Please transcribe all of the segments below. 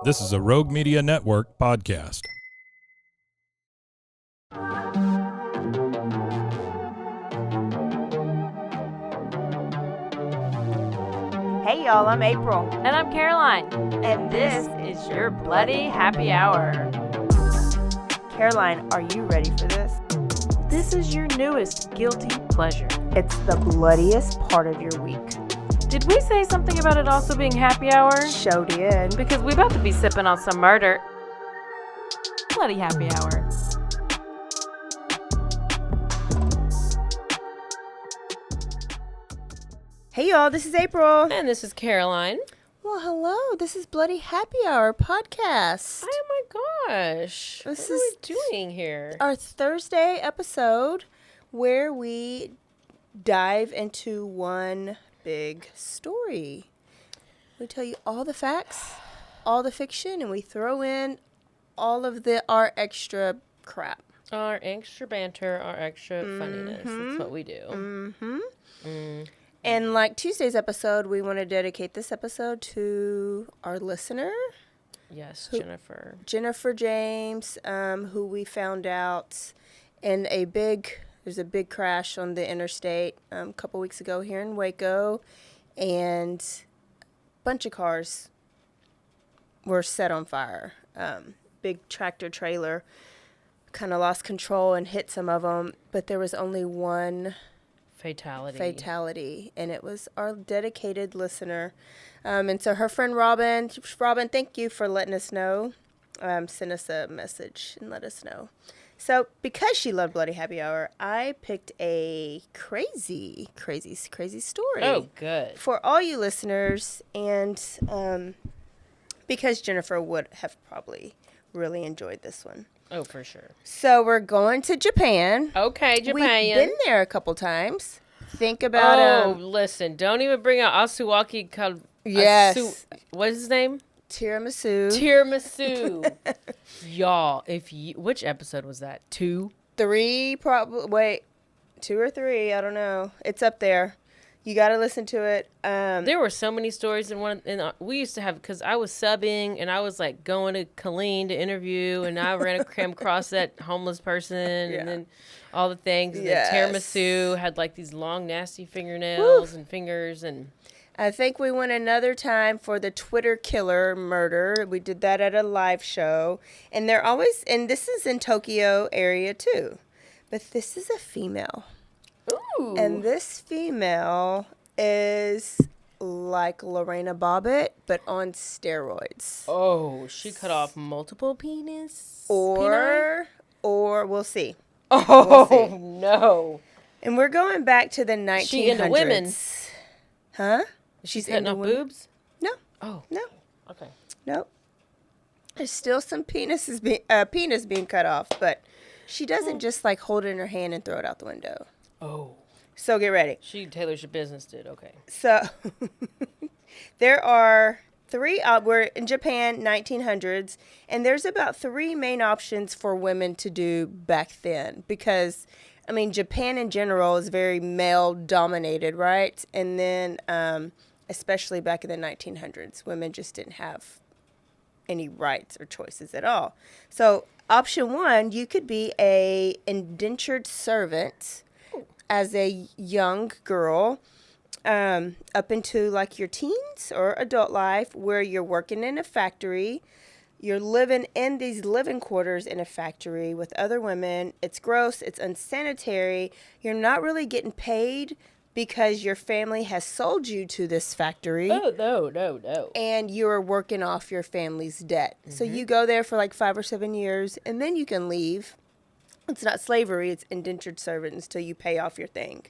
This is a Rogue Media Network podcast. Hey y'all, I'm April. And I'm Caroline. And this is your Bloody Happy Hour. Caroline, are you ready for this? This is your newest guilty pleasure. It's the bloodiest part of your week. Did we say something about it also being happy hour? Show did. Because we about to be sipping on some murder. Bloody Happy Hour. Hey y'all, this is April. And this is Caroline. Well, hello. This is Bloody Happy Hour podcast. Oh my gosh. This what are we doing here? Our Thursday episode where we dive into one big story. We tell you all the facts, all the fiction, and we throw in all of our extra crap. Our extra banter, our extra funniness. That's what we do. Mm-hmm. And like Tuesday's episode, we want to dedicate this episode to our listener. Yes, Jennifer James, who we found out in there's a big crash on the interstate a couple weeks ago here in Waco, and a bunch of cars were set on fire. Big tractor trailer kind of lost control and hit some of them, but there was only one fatality, and it was our dedicated listener. And so her friend Robin, thank you for letting us know. Send us a message and let us know. So because she loved Bloody Happy Hour, I picked a crazy story. Oh, good. For all you listeners, and because Jennifer would have probably really enjoyed this one. Oh, for sure. So we're going to Japan. Okay, Japan. We've been there a couple times. Think about listen, don't even bring out Asuwaki. Yes. What is his name? Tiramisu. Y'all, which episode was that? 2? 3 probably. Wait, 2 or 3, I don't know. It's up there. You got to listen to it. There were so many stories in one. And we used to have, because I was subbing and I was like going to Colleen to interview, and I came across that homeless person, and then all the things. Yes. The tiramisu had like these long, nasty fingernails and fingers, and I think we went another time for the Twitter killer murder. We did that at a live show, and they're always, and this is in Tokyo area too, but this is a female. Ooh. And this female is like Lorena Bobbitt, but on steroids. Oh, she cut off multiple penis? Or we'll see. Oh, we'll see. No. And we're going back to the 1900s. She into women. Huh? She's cutting off boobs? No. Oh. No. Okay. Nope. There's still some penis being cut off, but she doesn't just like hold it in her hand and throw it out the window. Oh. So get ready. She tailors your business did. Okay. So there are 3, we're in Japan, 1900s, and there's about 3 main options for women to do back then, because, I mean, Japan in general is very male-dominated, right? And then, especially back in the 1900s, women just didn't have any rights or choices at all. So option 1, you could be a indentured servant as a young girl, up into like your teens or adult life, where you're working in a factory, you're living in these living quarters in a factory with other women. It's gross, it's unsanitary, you're not really getting paid because your family has sold you to this factory. Oh, no. And you're working off your family's debt. Mm-hmm. So you go there for like 5 or 7 years, and then you can leave. It's not slavery, it's indentured servant until you pay off your thing.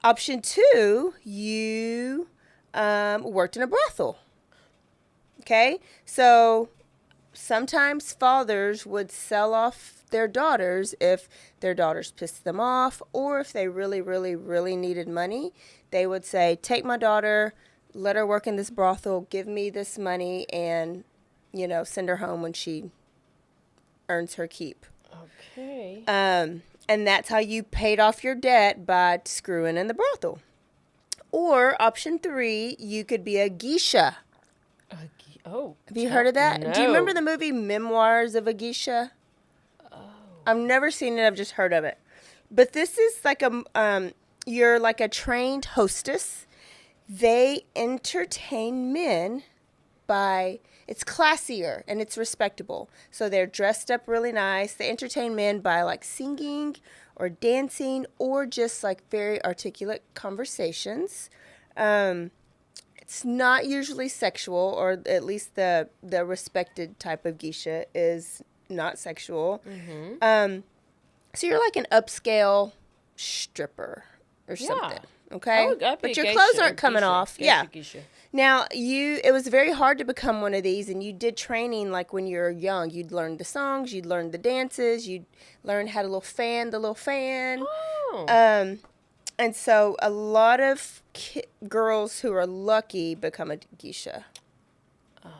Option 2, you worked in a brothel. Okay? So sometimes fathers would sell off their daughters if their daughters pissed them off, or if they really, really, really needed money. They would say, take my daughter, let her work in this brothel, give me this money, and, send her home when she earns her keep. Okay. And that's how you paid off your debt, by screwing in the brothel. Or option 3, you could be a geisha. Oh. Have you heard of that? No. Do you remember the movie Memoirs of a Geisha? Oh. I've never seen it. I've just heard of it. But this is like you're like a trained hostess. They entertain men it's classier and it's respectable. So they're dressed up really nice. They entertain men by like singing or dancing or just like very articulate conversations. It's not usually sexual, or at least the respected type of geisha is not sexual. Mm-hmm. So you're like an upscale stripper or something. Okay, but your clothes aren't coming off. Geisha. Now it was very hard to become one of these, and you did training like when you were young. You'd learn the songs, you'd learn the dances, you'd learn how to fan the little fan. Oh. And so a lot of girls who are lucky become a geisha. Oh,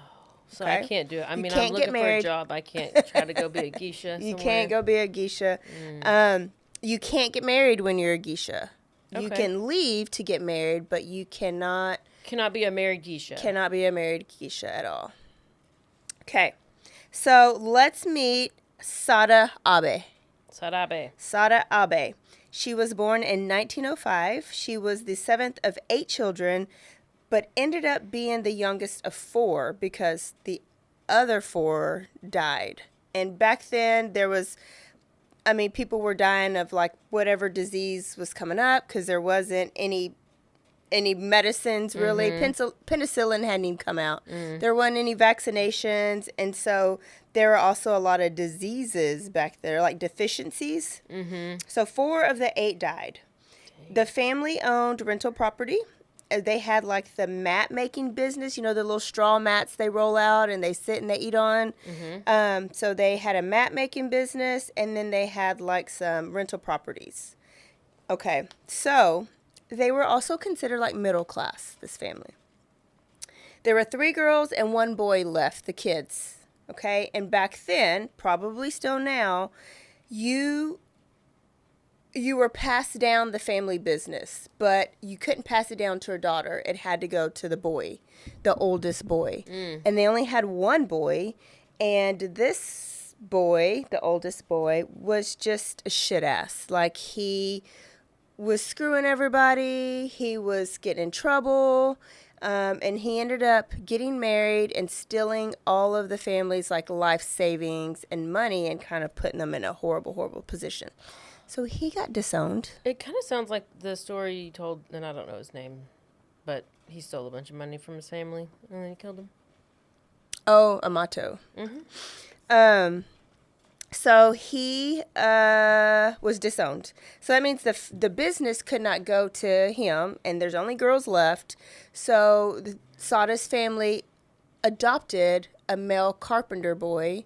so I can't do it. I mean, I'm looking for a job. I can't try to go be a geisha somewhere. You can't go be a geisha. You can't get married when you're a geisha. Okay. You can leave to get married, but you cannot be a married geisha. Cannot be a married geisha at all. Okay, so let's meet Sada Abe. Sada Abe. She was born in 1905. She was the 7th of 8 children, but ended up being the youngest of 4 because the other 4 died. And back then people were dying of like whatever disease was coming up because there wasn't any medicines really. Penicillin hadn't even come out. There weren't any vaccinations, and so there were also a lot of diseases back there, like deficiencies. So 4 of the 8 died. The family owned rental property. They had like the mat making business, the little straw mats they roll out and they sit and they eat on. So they had a mat making business, and then they had like some rental properties. Okay, so they were also considered like middle class, this family. There were 3 girls and 1 boy left, the kids. Okay, and back then, probably still now, you were passed down the family business, but you couldn't pass it down to a daughter. It had to go to the boy, the oldest boy. And they only had 1 boy, and this boy, the oldest boy, was just a shit ass. Like, he was screwing everybody, he was getting in trouble, and he ended up getting married and stealing all of the family's like life savings and money and kind of putting them in a horrible, horrible position. So he got disowned. It kind of sounds like the story you told, and I don't know his name, but he stole a bunch of money from his family and then he killed him. Oh, Amato. So he was disowned. So that means the business could not go to him, and there's only girls left. So Sada's family adopted a male carpenter boy,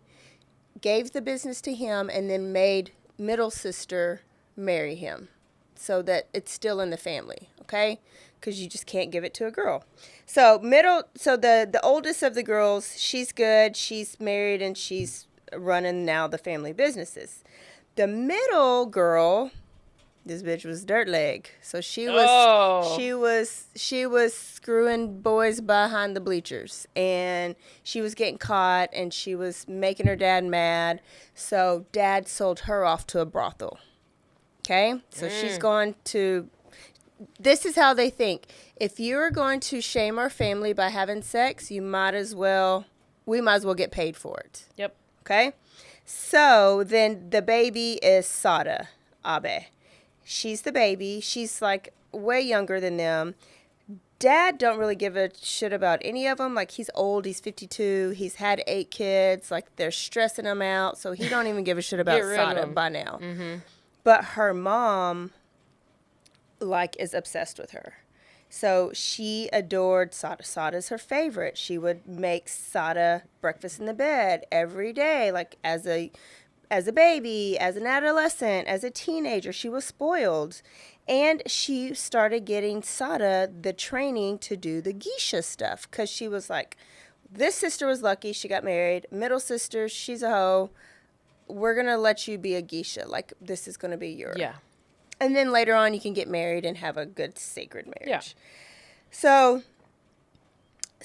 gave the business to him, and then made middle sister marry him so that it's still in the family, okay? Because you just can't give it to a girl. So the oldest of the girls, she's good. She's married, and she's running now the family businesses. The middle girl, this bitch was dirt leg. So she was screwing boys behind the bleachers, and she was getting caught, and she was making her dad mad. So dad sold her off to a brothel. Okay? So she's going to, this is how they think. If you're going to shame our family by having sex, we might as well get paid for it. Yep. Okay? So then the baby is Sada Abe. She's the baby. She's like way younger than them. Dad don't really give a shit about any of them. Like, he's old. He's 52. He's had 8 kids. Like, they're stressing him out. So he don't even give a shit about Sada by now. But her mom, like, is obsessed with her. So she adored Sada. Sada's her favorite. She would make Sada breakfast in the bed every day, like as a baby, as an adolescent, as a teenager. She was spoiled. And she started getting Sada the training to do the geisha stuff, because she was like, this sister was lucky. She got married. Middle sister, she's a hoe. We're going to let you be a geisha. Like, this is going to be your... Yeah. And then later on, you can get married and have a good sacred marriage. Yeah. So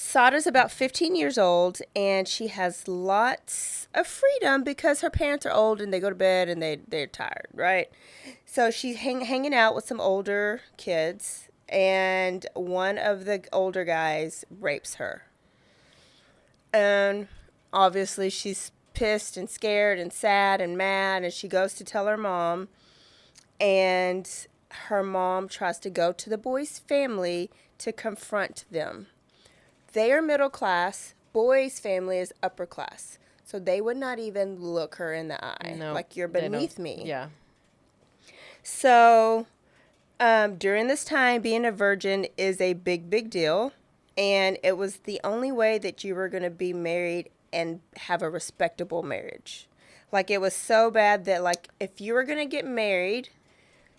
Sada's about 15 years old, and she has lots of freedom because her parents are old and they go to bed and they're tired, right? So she's hanging out with some older kids, and one of the older guys rapes her. And obviously she's pissed and scared and sad and mad, and she goes to tell her mom, and her mom tries to go to the boy's family to confront them. They are middle class. Boy's family is upper class. So they would not even look her in the eye. No, like, you're beneath me. Yeah. So during this time, being a virgin is a big, big deal. And it was the only way that you were going to be married and have a respectable marriage. Like, it was so bad that, like, if you were going to get married,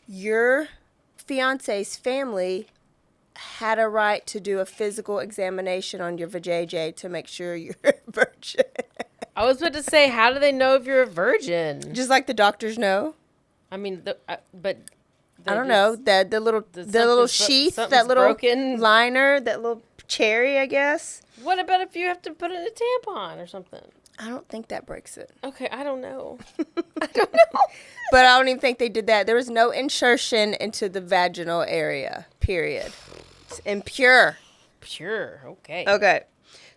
your fiance's family had a right to do a physical examination on your vajayjay to make sure you're a virgin. I was about to say, how do they know if you're a virgin? Just like the doctors know. I mean, but I don't know, the little sheath, that little broken liner, that little cherry, I guess. What about if you have to put in a tampon or something? I don't think that breaks it. Okay, I don't know. I don't know. But I don't even think they did that. There was no insertion into the vaginal area, period. It's impure. Pure, okay. Okay.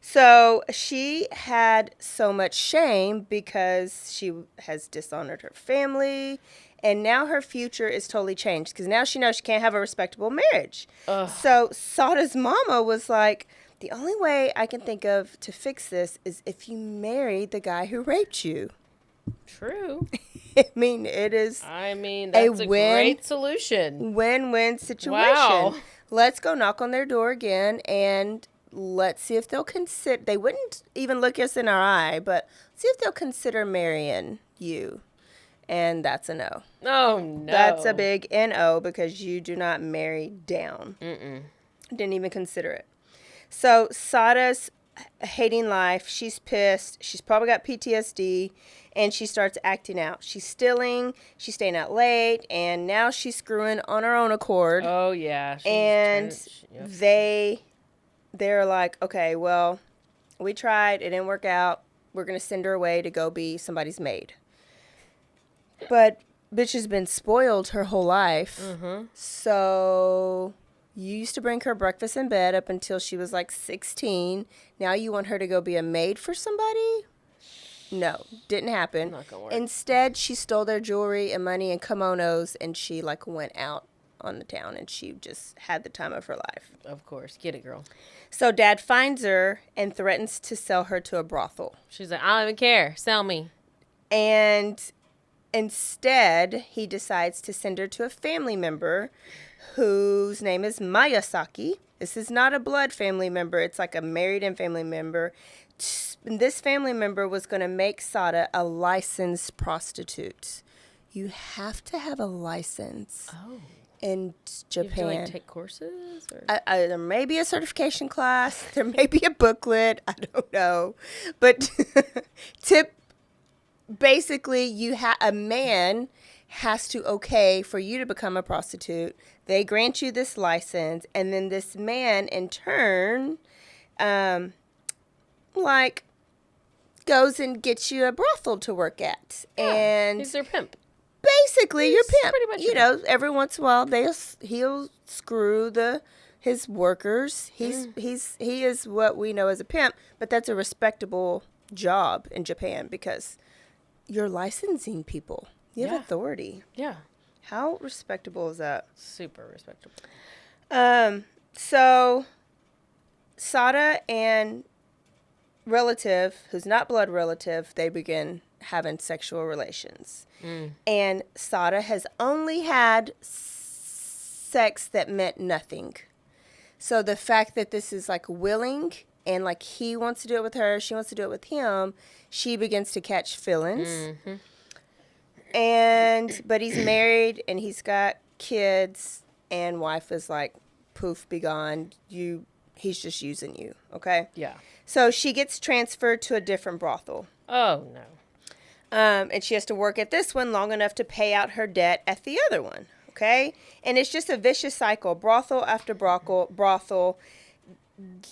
So she had so much shame because she has dishonored her family, and now her future is totally changed because now she knows she can't have a respectable marriage. Ugh. So Sada's mama was like, the only way I can think of to fix this is if you marry the guy who raped you. True. I mean, it is that's a great solution. Win-win situation. Wow. Let's go knock on their door again and let's see if they'll consider. They wouldn't even look us in our eye, but see if they'll consider marrying you. And that's a no. Oh, no. That's a big NO because you do not marry down. Mm-mm. Didn't even consider it. So Sada's hating life. She's pissed. She's probably got PTSD, and she starts acting out. She's stealing. She's staying out late, and now she's screwing on her own accord. Oh, yeah. They're like, okay, well, we tried. It didn't work out. We're going to send her away to go be somebody's maid. But bitch has been spoiled her whole life. Mm-hmm. So you used to bring her breakfast in bed up until she was like 16. Now you want her to go be a maid for somebody? No, didn't happen. Not gonna work. Instead, she stole their jewelry and money and kimonos, and she like went out on the town, and she just had the time of her life. Of course. Get it, girl. So Dad finds her and threatens to sell her to a brothel. She's like, I don't even care. Sell me. And instead, he decides to send her to a family member whose name is Miyazaki. This is not a blood family member. It's like a married-in family member. This family member was going to make Sada a licensed prostitute. You have to have a license in Japan. You have to, take courses? Or? There may be a certification class. There may be a booklet. I don't know. But basically, a man has to okay for you to become a prostitute. They grant you this license, and then this man, in turn, goes and gets you a brothel to work at. Yeah, and he's their pimp. Basically, your pimp. Pretty much Every once in a while, he'll screw his workers. He is what we know as a pimp, but that's a respectable job in Japan because you're licensing people. You have authority. Yeah. How respectable is that? Super respectable. So Sada and relative, who's not blood relative, they begin having sexual relations. And Sada has only had sex that meant nothing. So the fact that this is like willing and like he wants to do it with her, she wants to do it with him, she begins to catch feelings. Mm-hmm. But he's married and he's got kids, and wife is like, poof, be gone. He's just using you, okay? Yeah. So she gets transferred to a different brothel. Oh, no. And she has to work at this one long enough to pay out her debt at the other one, okay? And it's just a vicious cycle, brothel after brothel.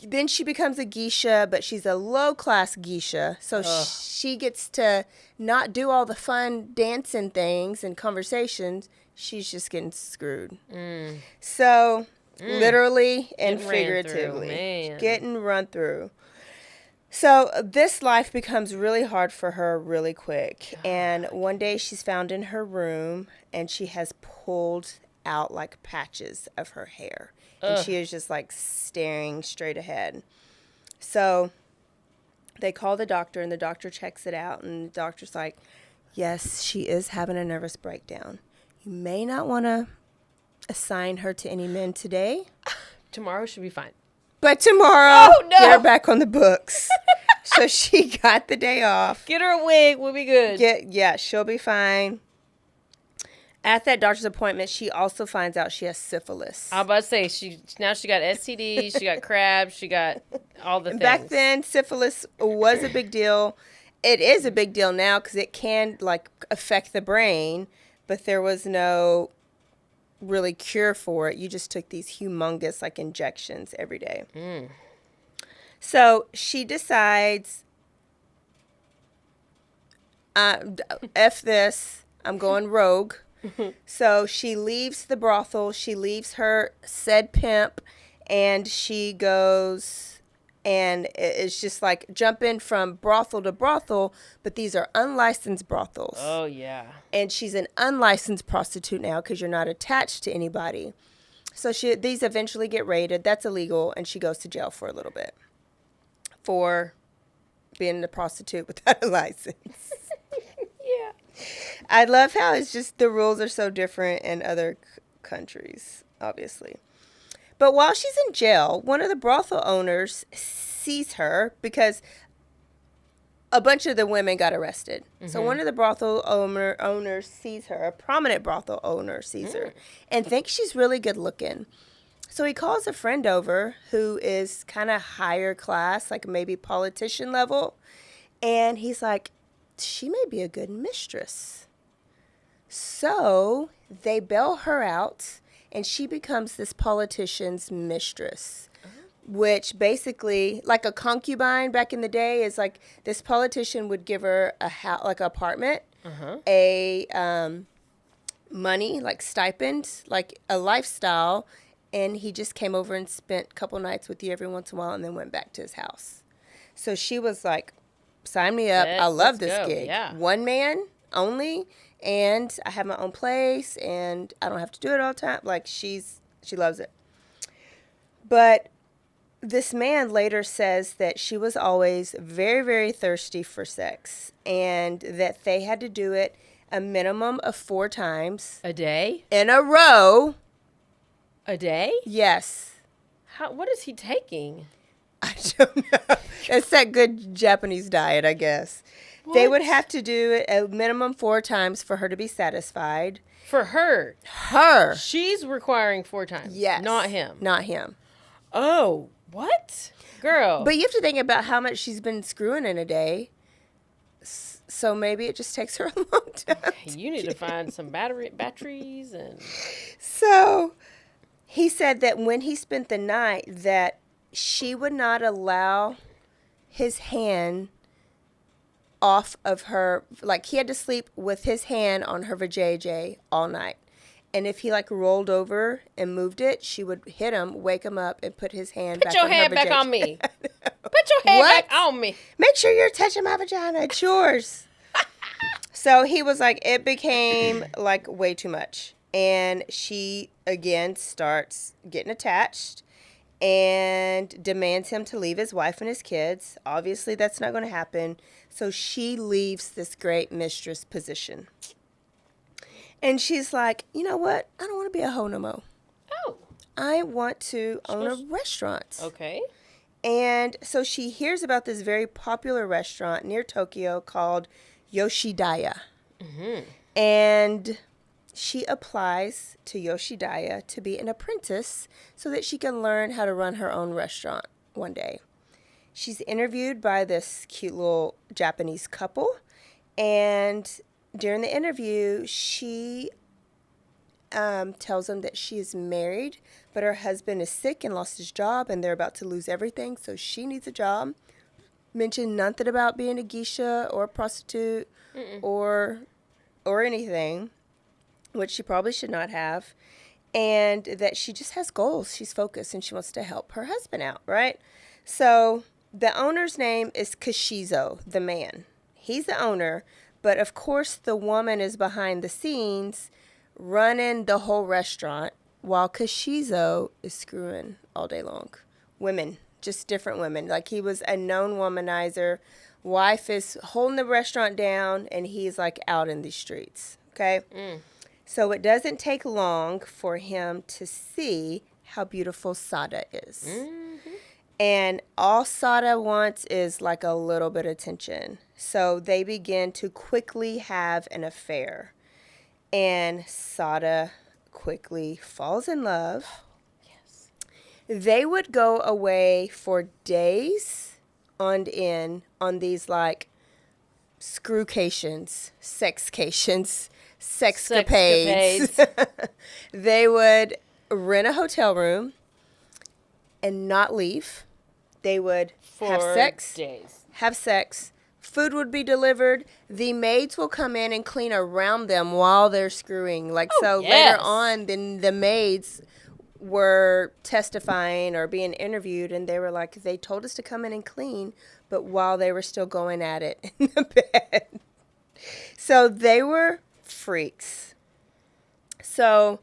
then she becomes a geisha, but she's a low-class geisha. So she gets to not do all the fun dancing things and conversations. She's just getting screwed. So literally and Getting ran through, figuratively. man. Getting run through. So this life becomes really hard for her really quick. And one day she's found in her room and she has pulled out like patches of her hair. And she is just like staring straight ahead. So they call the doctor and the doctor checks it out. And the doctor's like, yes, she is having a nervous breakdown. You may not want to assign her to any men today. Tomorrow should be fine. But tomorrow, Oh, no. get her back on the books. So she got the day off. Get her a wig. We'll be good. Yeah, she'll be fine. At that doctor's appointment, she also finds out she has syphilis. I was about to say, she got STDs, she got crabs, she got all the things. Back then, syphilis was a big deal. It is a big deal now because it can like affect the brain, but there was no really cure for it. You just took these humongous like injections every day. So she decides, F this, I'm going rogue. So she leaves the brothel, she leaves her said pimp, and she goes, and it's just like jumping from brothel to brothel, but these are unlicensed brothels. Oh, yeah. And she's an unlicensed prostitute now because you're not attached to anybody. So these eventually get raided. That's illegal, and she goes to jail for a little bit for being a prostitute without a license. Yeah. I love how it's just the rules are so different in other countries, obviously. But while she's in jail, one of the brothel owners sees her because a bunch of the women got arrested. So one of the brothel owners sees her, a prominent brothel owner sees her, and thinks she's really good looking. So he calls a friend over who is kind of higher class, like maybe politician level. And he's like, she may be a good mistress. So they bail her out, and she becomes this politician's mistress, which basically, like a concubine back in the day, is like this politician would give her a house, like an apartment, a money, like stipend, like a lifestyle, and he just came over and spent a couple nights with you every once in a while and then went back to his house. So she was like, sign me up. I love this gig. Yeah. One man only, and I have my own place, and I don't have to do it all the time. Like, she loves it. But this man later says that she was always very, very thirsty for sex, and that they had to do it a minimum of 4 times. A day? In a row. A day? Yes. What is he taking? I don't know. It's that good Japanese diet, I guess. What? They would have to do it a minimum 4 times for her to be satisfied. For her. Her. She's requiring 4 times. Yes. Not him. Not him. Oh, what? Girl. But you have to think about how much she's been screwing in a day. So maybe it just takes her a long time. You need to find some batteries and... So he said that when he spent the night that she would not allow his hand off of her, like he had to sleep with his hand on her vajayjay all night. And if he like rolled over and moved it, she would hit him, wake him up, and put his hand back on her vajayjay. Put your hand back on me. Put your hand What? back on me. Make sure you're touching my vagina. It's yours. So he was like, it became like way too much. And she again starts getting attached and demands him to leave his wife and his kids. Obviously, that's not going to happen. So she leaves this great mistress position. And she's like, you know what? I don't want to be a hoe no more. Oh. I want to own a restaurant. Okay. And so she hears about this very popular restaurant near Tokyo called Yoshidaya. And she applies to Yoshidaya to be an apprentice so that she can learn how to run her own restaurant one day. She's interviewed by this cute little Japanese couple. And during the interview, she tells him that she is married, but her husband is sick and lost his job, and they're about to lose everything, so she needs a job. Mentioned nothing about being a geisha or a prostitute or anything, which she probably should not have, and that she just has goals. She's focused, and she wants to help her husband out, right? So the owner's name is Kashizo, the man. He's the owner, but of course the woman is behind the scenes running the whole restaurant while Kashizo is screwing all day long. Women, just different women. Like, he was a known womanizer. Wife is holding the restaurant down, and he's like out in the streets, okay? So it doesn't take long for him to see how beautiful Sada is. And all Sada wants is like a little bit of attention. So they begin to quickly have an affair. And Sada quickly falls in love. Yes. They would go away for days on end on these like screwcations, sexcations, sexcapades. They would rent a hotel room and not leave. They would have sex. Food would be delivered. The maids will come in and clean around them while they're screwing. Later on, then the maids were testifying or being interviewed, and they were like, they told us to come in and clean, but while they were still going at it in the bed. So they were freaks. So.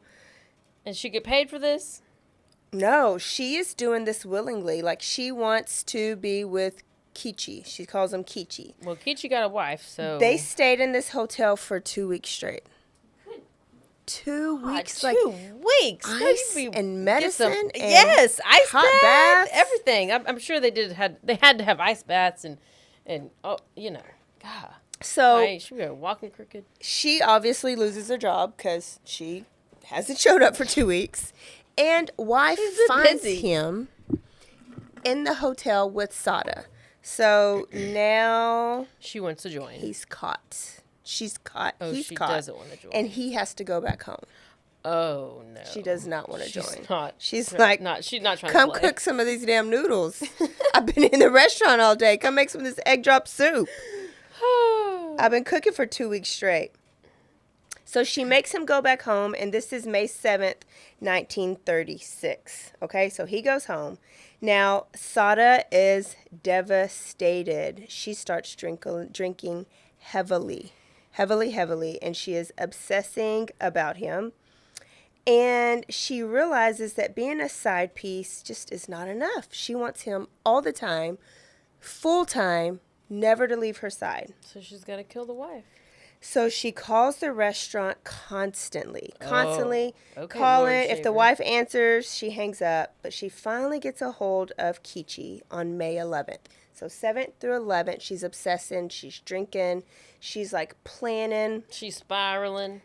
And she get paid for this? No, she is doing this willingly. Like, she wants to be with Kichi. She calls him Kichi. Well, Kichi got a wife, so. They stayed in this hotel for 2 weeks straight. 2 weeks. 2 weeks. Ice and medicine. And yes, ice hot baths. Everything. I'm sure they had to have ice baths and God. So She be walking crooked. She obviously loses her job because she hasn't showed up for 2 weeks. And wife finds him in the hotel with Sada. So now she wants to join. He's caught. She's caught. Oh, He's she caught. doesn't want to join. And he has to go back home. Oh no. She does not want to join. She's like, she's not trying come to play. cook some of these damn noodles. I've been in the restaurant all day. Come make some of this egg drop soup. I've been cooking for 2 weeks straight. So she makes him go back home, and this is May 7th, 1936. Okay, so he goes home. Now, Sada is devastated. She starts drinking heavily, and she is obsessing about him. And she realizes that being a side piece just is not enough. She wants him all the time, full time, never to leave her side. So she's got to kill the wife. So she calls the restaurant constantly Okay, calling. If the wife answers, she hangs up. But she finally gets a hold of Kichi on May 11th. So 7th through 11th, she's obsessing. She's drinking. She's like planning. She's spiraling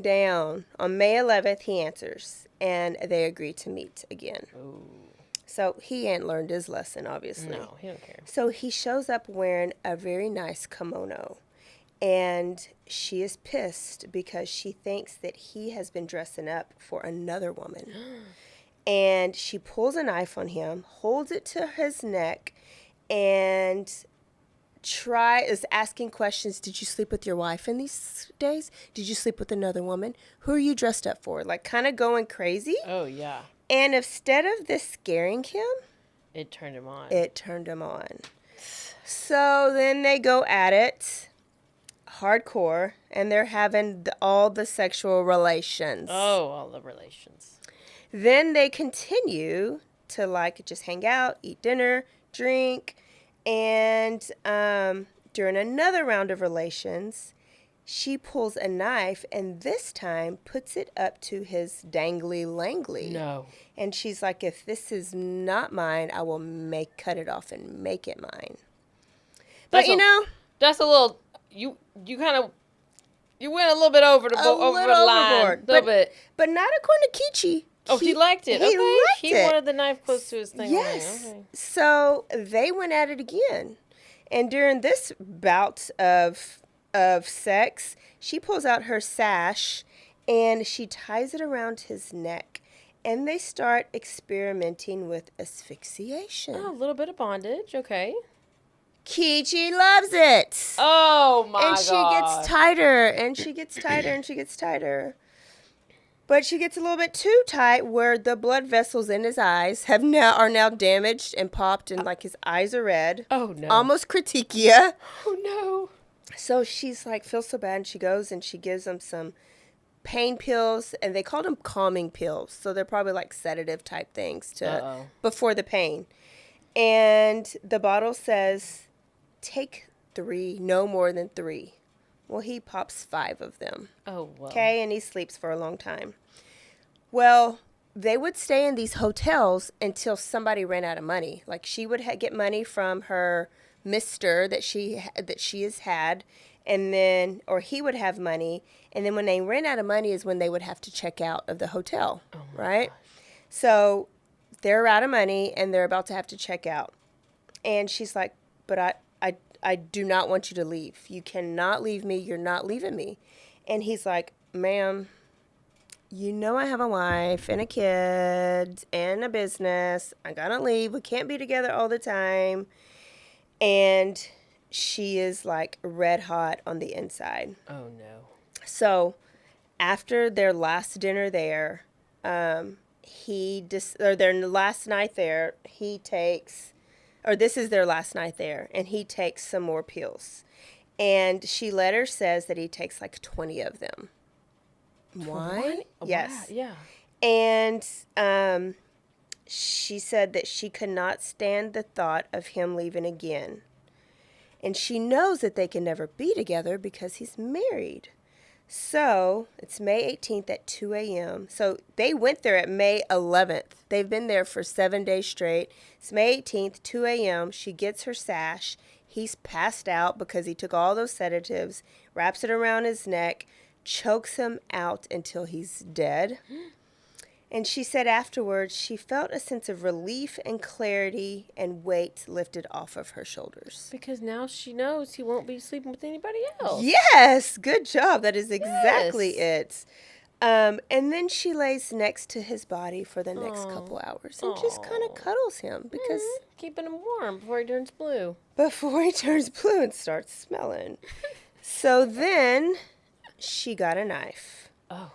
down. On May 11th, he answers. And they agree to meet again. Ooh. So he ain't learned his lesson, obviously. No, he don't care. So he shows up wearing a very nice kimono. And she is pissed because she thinks that he has been dressing up for another woman. And she pulls a knife on him, holds it to his neck, and is asking questions. Did you sleep with your wife in these days? Did you sleep with another woman? Who are you dressed up for? Like, kind of going crazy. Oh, yeah. And instead of this scaring him, it turned him on. So then they go at it. Hardcore, and they're having all the sexual relations. Oh, all the relations. Then they continue to like just hang out, eat dinner, drink, and during another round of relations, she pulls a knife and this time puts it up to his dangly langly. No. And she's like, if this is not mine, I will cut it off and make it mine. But that's a little. You went a little bit over the line. But not according to Kichi. Oh, he liked it. He wanted the knife close to his thing. Yes. Okay. So they went at it again. And during this bout of sex, she pulls out her sash And she ties it around his neck. And they start experimenting with asphyxiation. Oh, a little bit of bondage. Okay. Kichi loves it. Oh, my God. And she gets tighter, and she gets tighter, and she gets tighter. But she gets a little bit too tight where the blood vessels in his eyes are now damaged and popped, and like his eyes are red. Oh, no. Almost Kritika. Oh, no. So she's like, feels so bad, and she goes and she gives him some pain pills, and they called them calming pills. So they're probably like sedative type things before the pain. And the bottle says, take 3, no more than 3. Well, he pops 5 of them. Oh, well. Okay, and he sleeps for a long time. Well, they would stay in these hotels until somebody ran out of money. Like she would get money from her mister that she has had, and then, or he would have money, and then when they ran out of money is when they would have to check out of the hotel, right? Gosh. So they're out of money and they're about to have to check out, and she's like, "But I do not want you to leave. You cannot leave me. You're not leaving me." And he's like, "Ma'am, you know I have a wife and a kid and a business. I gotta leave. We can't be together all the time." And she is like red hot on the inside. Oh, no. So after their last dinner there, their last night there, this is their last night there, and he takes some more pills. And she later says that he takes like 20 of them. Why? Yes. Wow. Yeah. And she said that she could not stand the thought of him leaving again. And she knows that they can never be together because he's married. So it's May 18th at 2 a.m. So they went there at May 11th. They've been there for 7 days straight. It's May 18th, 2 a.m. She gets her sash. He's passed out because he took all those sedatives, wraps it around his neck, chokes him out until he's dead. And she said afterwards she felt a sense of relief and clarity and weight lifted off of her shoulders. Because now she knows he won't be sleeping with anybody else. Yes, good job. That is exactly it. And then she lays next to his body for the next couple hours and just kind of cuddles him because... keeping him warm before he turns blue. Before he turns blue and starts smelling. So then she got a knife. Oh.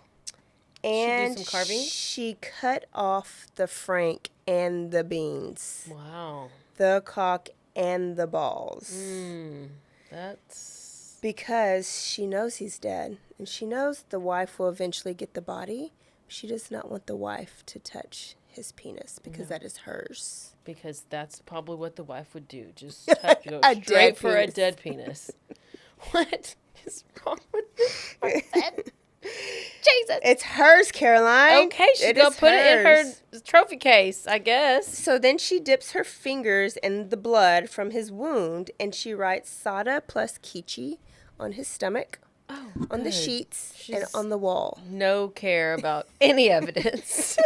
And she do some carving? She cut off the frank and the beans. Wow. The cock and the balls. That's... Because she knows he's dead. And she knows the wife will eventually get the body. She does not want the wife to touch his penis because that is hers. Because that's probably what the wife would do. Just go straight for a dead penis. What is wrong with this person? Jesus. It's hers, Caroline. Okay, she's going to put it in her trophy case, I guess. So then she dips her fingers in the blood from his wound, and she writes Sada plus Kichi on his stomach, on the sheets, and on the wall. No care about any evidence.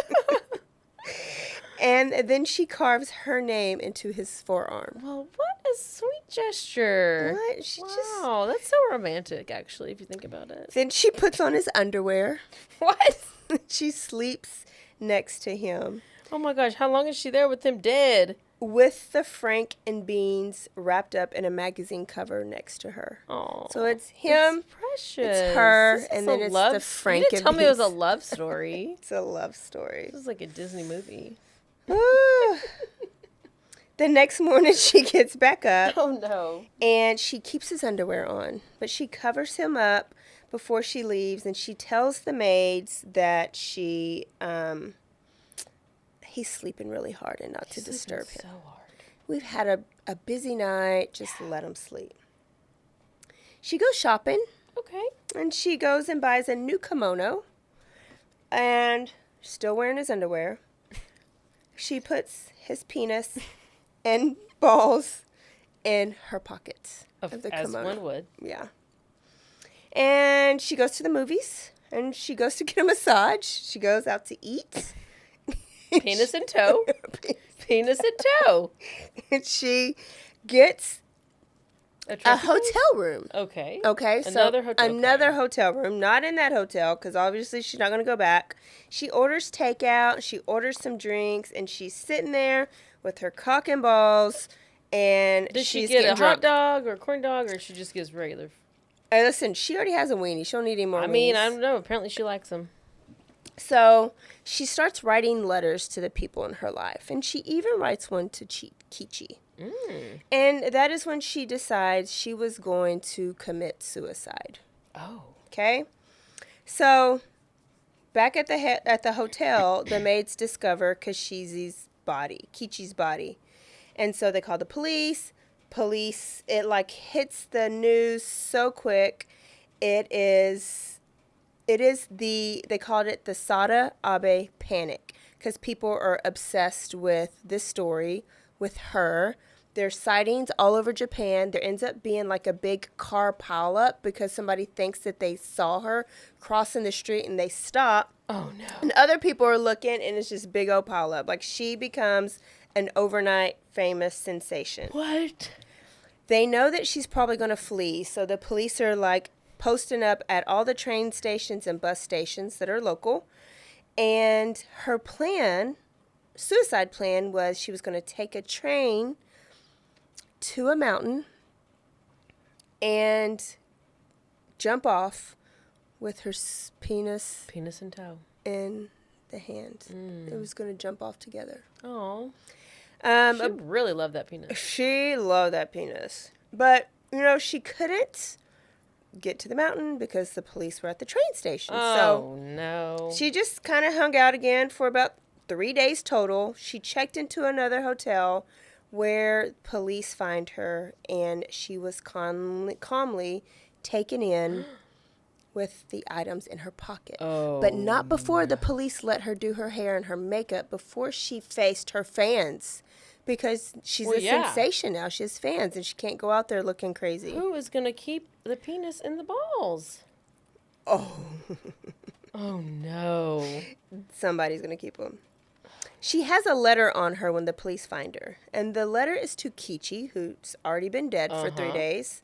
And then she carves her name into his forearm. Well, what a sweet gesture. What? Wow, that's so romantic, actually, if you think about it. Then she puts on his underwear. What? She sleeps next to him. Oh, my gosh. How long is she there with him dead? With the frank and beans wrapped up in a magazine cover next to her. Oh, so it's him, it's precious. It's her, and then it's the frank and beans. You didn't tell me it was a love story. It's a love story. This is like a Disney movie. The next morning she gets back up. Oh, no. And she keeps his underwear on. But she covers him up before she leaves, and she tells the maids that he's sleeping really hard and not to disturb him. So hard. We've had a busy night. Just let him sleep. She goes shopping. Okay. And she goes and buys a new kimono. And still wearing his underwear. She puts his penis and balls in her pockets of the kimono. As one would. Yeah. And she goes to the movies. And she goes to get a massage. She goes out to eat. Penis in tow. Penis in tow. And she gets A hotel room. Okay. Okay, another hotel room. Not in that hotel, because obviously she's not going to go back. She orders takeout. She orders some drinks, and she's sitting there with her cock and balls, and Does she she's get getting a drunk. hot dog or a corn dog, or she just gets regular? Hey, listen, she already has a weenie. She don't need any more weenies. I don't know. Apparently she likes them. So she starts writing letters to the people in her life, and she even writes one to Kichi. And that is when she decides she was going to commit suicide. Oh. Okay? So back at the hotel, the maids discover Kichi's body. And so they call the police. It like hits the news so quick. They called it the Sada Abe panic, because people are obsessed with this story, with her. There's sightings all over Japan. There ends up being like a big car pileup because somebody thinks that they saw her crossing the street and they stop. Oh, no. And other people are looking, and it's just big old pileup. Like, she becomes an overnight famous sensation. What? They know that she's probably going to flee, so the police are like posting up at all the train stations and bus stations that are local. And her suicide plan, was she was going to take a train to a mountain and jump off with her penis in tow in the hand. It was going to jump off together. Oh. She really loved that penis. She loved that penis. But, she couldn't get to the mountain because the police were at the train station. Oh, no. She just kind of hung out again for about 3 days total. She checked into another hotel where police find her, and she was calmly taken in with the items in her pocket. Oh, but not before the police let her do her hair and her makeup, before she faced her fans. Because she's sensation now. She has fans, and she can't go out there looking crazy. Who is going to keep the penis in the balls? Oh. Oh, no. Somebody's going to keep them. She has a letter on her when the police find her. And the letter is to Kichi, who's already been dead for 3 days.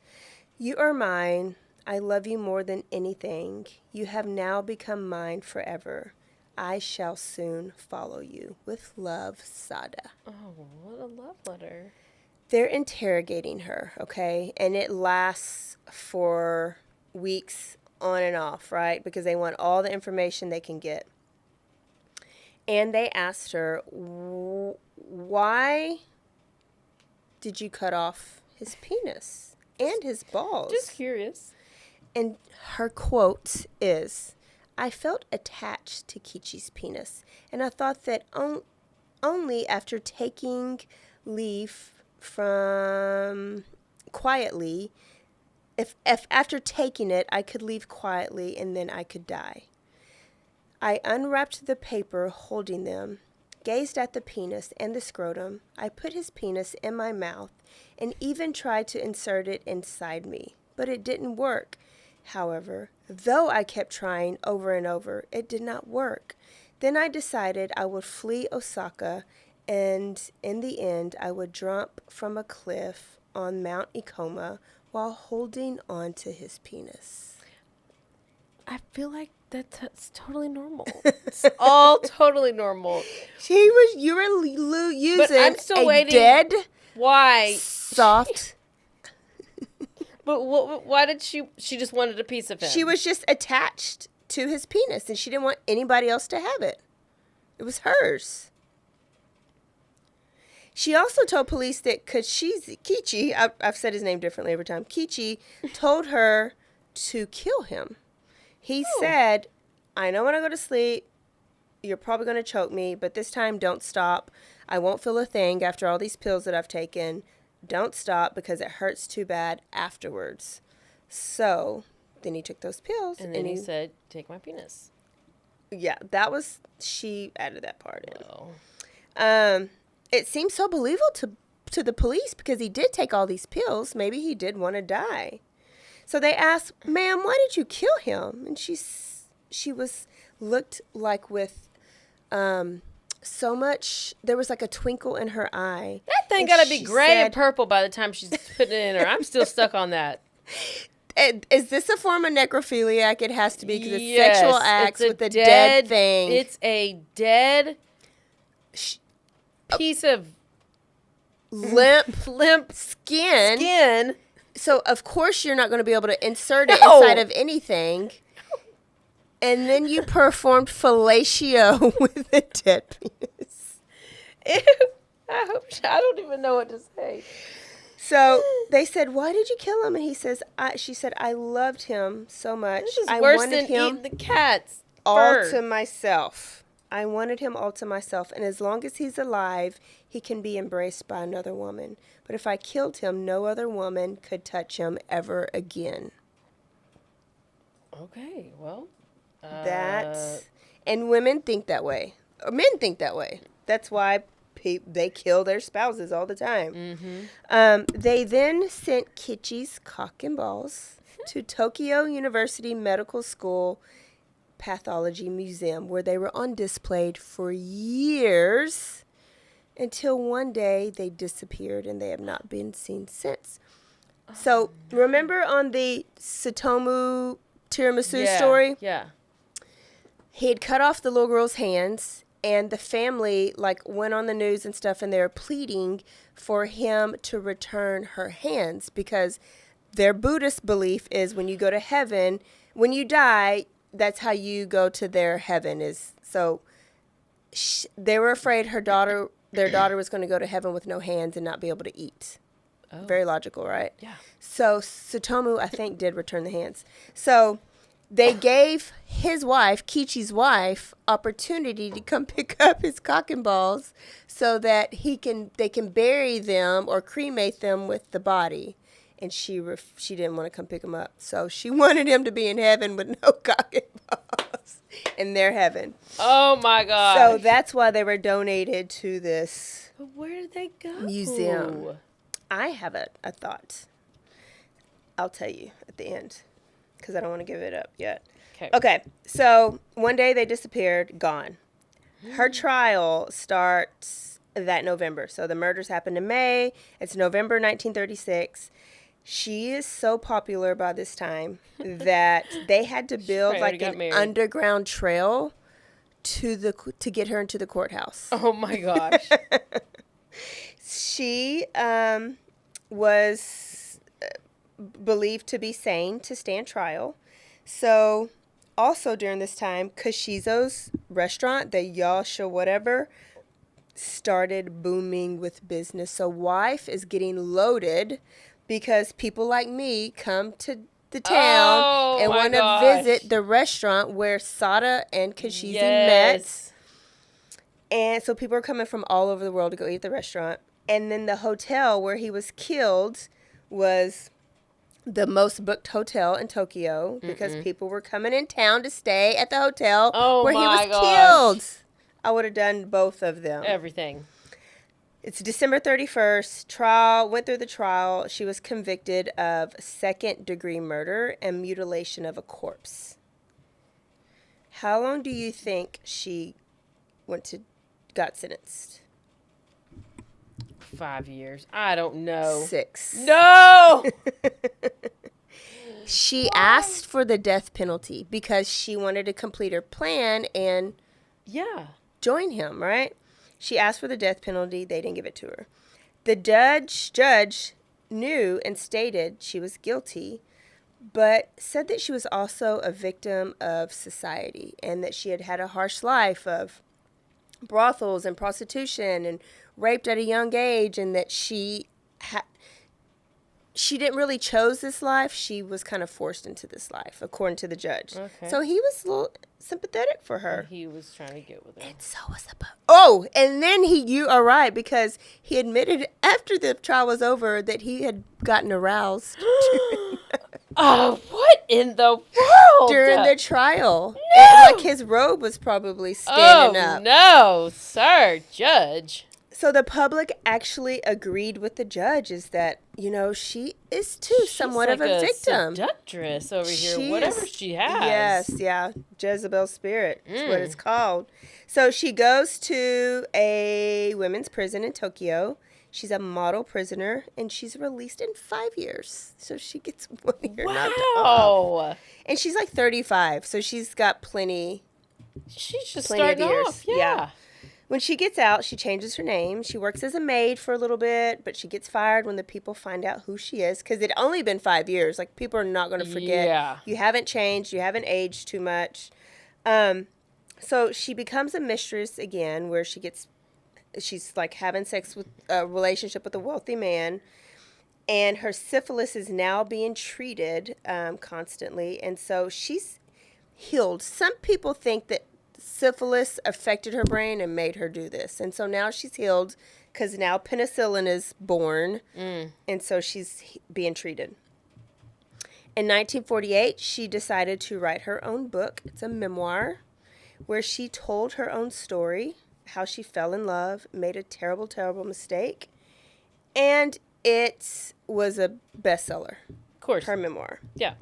You are mine. I love you more than anything. You have now become mine forever. I shall soon follow you. With love, Sada. Oh, what a love letter. They're interrogating her, okay? And it lasts for weeks on and off, right? Because they want all the information they can get. And they asked her, why did you cut off his penis and his balls? Just curious. And her quote is, I felt attached to Kichi's penis, and I thought that only after taking leave from quietly, if after taking it, I could leave quietly and then I could die. I unwrapped the paper holding them, gazed at the penis and the scrotum. I put his penis in my mouth and even tried to insert it inside me, but it didn't work. However, though I kept trying over and over, it did not work. Then I decided I would flee Osaka, and in the end, I would jump from a cliff on Mount Ikoma while holding on to his penis. I feel like that's totally normal. It's all totally normal. You were using but I'm still waiting. Dead, why soft. But why did she just wanted a piece of him? She was just attached to his penis, and she didn't want anybody else to have it. It was hers. She also told police that Kichi, I've said his name differently every time, Kichi told her to kill him. He said, I know when I go to sleep, you're probably going to choke me, but this time don't stop. I won't feel a thing after all these pills that I've taken. Don't stop because it hurts too bad afterwards. So then he took those pills. And then he said, take my penis. Yeah, she added that part in. Oh. It seems so believable to the police because he did take all these pills. Maybe he did want to die. So they asked, ma'am, why did you kill him? And she looked like with so much. There was like a twinkle in her eye. That thing got to be gray and purple by the time she's putting it in her. I'm still stuck on that. Is this a form of necrophiliac? It has to be because it's sexual acts with a dead thing. It's a dead piece of limp skin. So, of course, you're not going to be able to insert it inside of anything. And then you performed fellatio with a dead penis. Ew. I don't even know what to say. So they said, "Why did you kill him?" And she said, "I loved him so much. This is I worse wanted than him eating the cat's all fur. to myself. I wanted him all to myself. And as long as he's alive, he can be embraced by another woman. But if I killed him, no other woman could touch him ever again." Okay, well. And women think that way. Or men think that way. That's why they kill their spouses all the time. Mm-hmm. They then sent Kichi's cock and balls to Tokyo University Medical School Pathology Museum, where they were on display for years until one day they disappeared and they have not been seen since. So remember on the Satomu tiramisu story? Yeah. He had cut off the little girl's hands, and the family went on the news and stuff, and they were pleading for him to return her hands because their Buddhist belief is when you go to heaven, when you die, that's how you go to their heaven. They were afraid their daughter was going to go to heaven with no hands and not be able to eat. Oh. Very logical, right? Yeah. So Satomu, I think, did return the hands. So they gave his wife, Kichi's wife, opportunity to come pick up his cock and balls so that they can bury them or cremate them with the body. And she didn't want to come pick him up. So she wanted him to be in heaven with no cock and balls in their heaven. Oh, my God. So that's why they were donated to this But where did they go? museum. I have a thought. I'll tell you at the end because I don't want to give it up yet. Okay, so one day they disappeared, gone. Her trial starts that November. So the murders happened in May. It's November 1936. She is so popular by this time that they had to build an underground trail to get her into the courthouse. Oh, my gosh. She was believed to be sane to stand trial. So also during this time, Kashizo's restaurant, the Yasha whatever, started booming with business. So wife is getting loaded because people like me come to the town and want to visit the restaurant where Sada and Kashizi met. And so people are coming from all over the world to go eat at the restaurant. And then the hotel where he was killed was the most booked hotel in Tokyo because people were coming in town to stay at the hotel where he was killed. I would have done both of them. Everything. It's December 31st. Went through the trial. She was convicted of second-degree murder and mutilation of a corpse. How long do you think she got sentenced? 5 years. I don't know. 6. No! She asked for the death penalty because she wanted to complete her plan and join him, right? She asked for the death penalty. They didn't give it to her. The judge knew and stated she was guilty, but said that she was also a victim of society and that she had had a harsh life of brothels and prostitution and raped at a young age, and that she didn't really chose this life. She was kind of forced into this life, according to the judge. Okay. So he was a little sympathetic for her. And he was trying to get with her. And so was the and then you are right, because he admitted after the trial was over that he had gotten aroused. Oh, what in the world? During the trial. No! His robe was probably standing up. Oh, no, sir, judge. So the public actually agreed with the judge is that, she is too somewhat of a victim. Seductress over here, whatever she has. Yes, yeah. Jezebel spirit is what it's called. So she goes to a women's prison in Tokyo. She's a model prisoner, and she's released in 5 years. So she gets 1 year knocked off. And she's like 35, so she's got plenty. She's just starting off, yeah. When she gets out, she changes her name. She works as a maid for a little bit, but she gets fired when the people find out who she is, because it'd only been 5 years. Like, people are not going to forget. Yeah. You haven't changed. You haven't aged too much. So she becomes a mistress again, where she's like having sex with a relationship with a wealthy man, and her syphilis is now being treated constantly, and so she's healed. Some people think that syphilis affected her brain and made her do this, and so now she's healed because now penicillin is born, and so she's being treated. In 1948, she decided to write her own book. It's a memoir where she told her own story, how she fell in love, made a terrible, terrible mistake, and it was a bestseller. Of course. Her memoir. Yeah.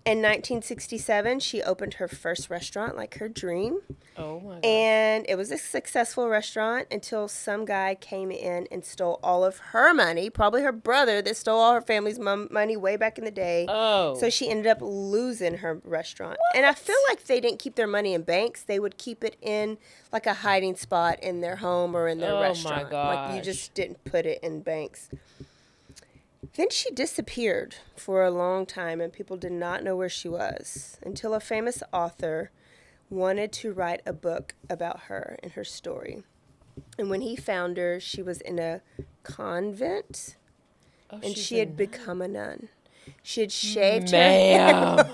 In 1967, she opened her first restaurant, like her dream. Oh, my God. And it was a successful restaurant until some guy came in and stole all of her money, probably her brother that stole all her family's money way back in the day. Oh. So she ended up losing her restaurant. What? And I feel like they didn't keep their money in banks. They would keep it in like a hiding spot in their home or in their restaurant. Oh, my gosh. Like you just didn't put it in banks. Then she disappeared for a long time, and people did not know where she was until a famous author wanted to write a book about her and her story. And when he found her, she was in a convent, and she had become a nun. She had shaved her hair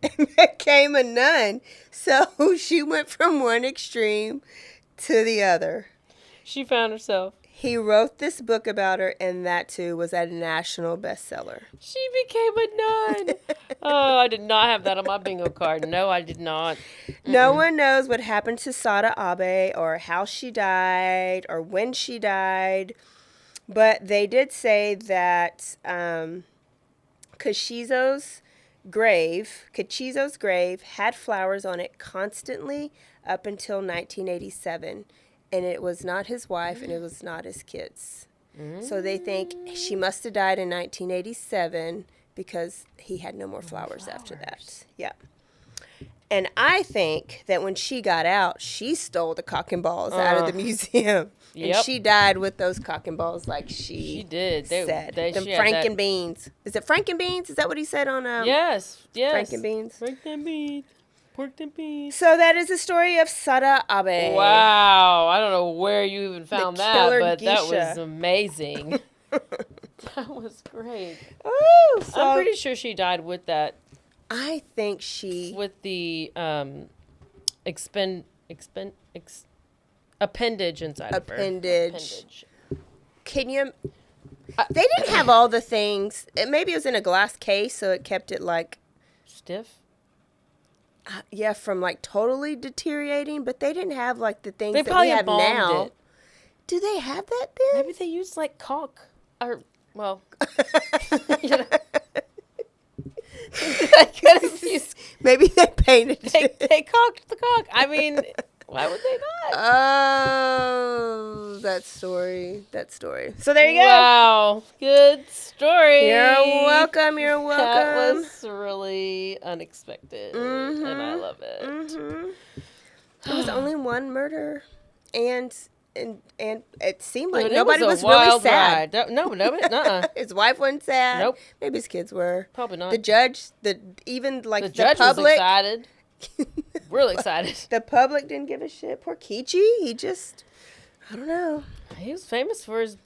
and became a nun. So she went from one extreme to the other. She found herself. He wrote this book about her, and that, too, was a national bestseller. She became a nun. Oh, I did not have that on my bingo card. No, I did not. No one knows what happened to Sada Abe or how she died or when she died. But they did say that Kachizo's grave had flowers on it constantly up until 1987. And it was not his wife, and it was not his kids. So they think she must have died in 1987 because he had no more flowers after that. Yeah. And I think that when she got out, she stole the cock and balls out of the museum. And she died with those cock and balls like she did. Said. Them Franken beans. Is it Franken beans? Is that what he said on Yes. Franken beans? Franken beans. So that is the story of Sada Abe. Wow. I don't know where you even found that, but Geisha. that was amazing. That was great. Ooh, so I'm pretty sure she died with that. I think she... With the appendage inside of her. Appendage. Can you... They didn't have all the things. Maybe it was in a glass case, so it kept it like... Stiff? Yeah, from like totally deteriorating, but they didn't have like the things they that we have now. It. Do they have that then? Maybe they use like caulk, or well, you know. Maybe they painted. They caulked the caulk. I mean, why would they not? Oh, that story. So there you go. Wow, good story. You're welcome. That was really unexpected, and I love it. There was only one murder, and it seemed like But nobody was really really sad. No, His wife wasn't sad. Nope. Maybe his kids were. Probably not. The judge, the judge public, was excited. Real excited. The public didn't give a shit. Poor Kichi. He just, I don't know. He was famous for his...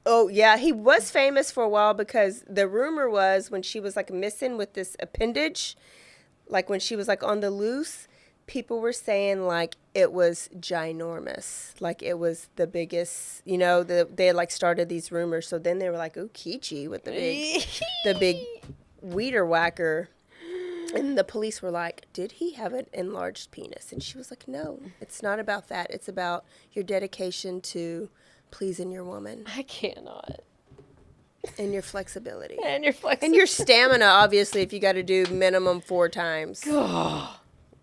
Oh, yeah. He was famous for a while because the rumor was when she was, like, missing with this appendage, like, when she was, like, on the loose, people were saying, like, it was ginormous. Like, it was the biggest, they had, like, started these rumors. So then they were like, oh, Kichi with the big weeder whacker. And the police were like, did he have an enlarged penis? And she was like, no, it's not about that. It's about your dedication to pleasing your woman. I cannot. And your flexibility. And your flexibility. And your stamina, obviously, if you got to do minimum 4 times.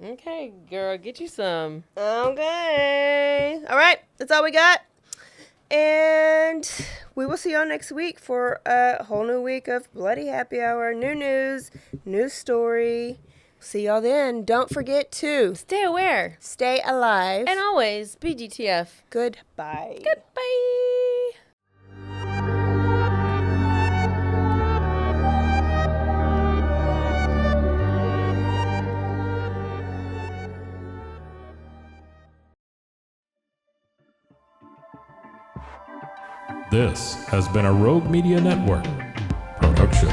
Okay, girl, get you some. Okay. All right, that's all we got. And we will see y'all next week for a whole new week of Bloody Happy Hour. New news, new story. See y'all then. Don't forget to stay aware, stay alive, and always be DTF. Goodbye. Goodbye. This has been a Rogue Media Network production.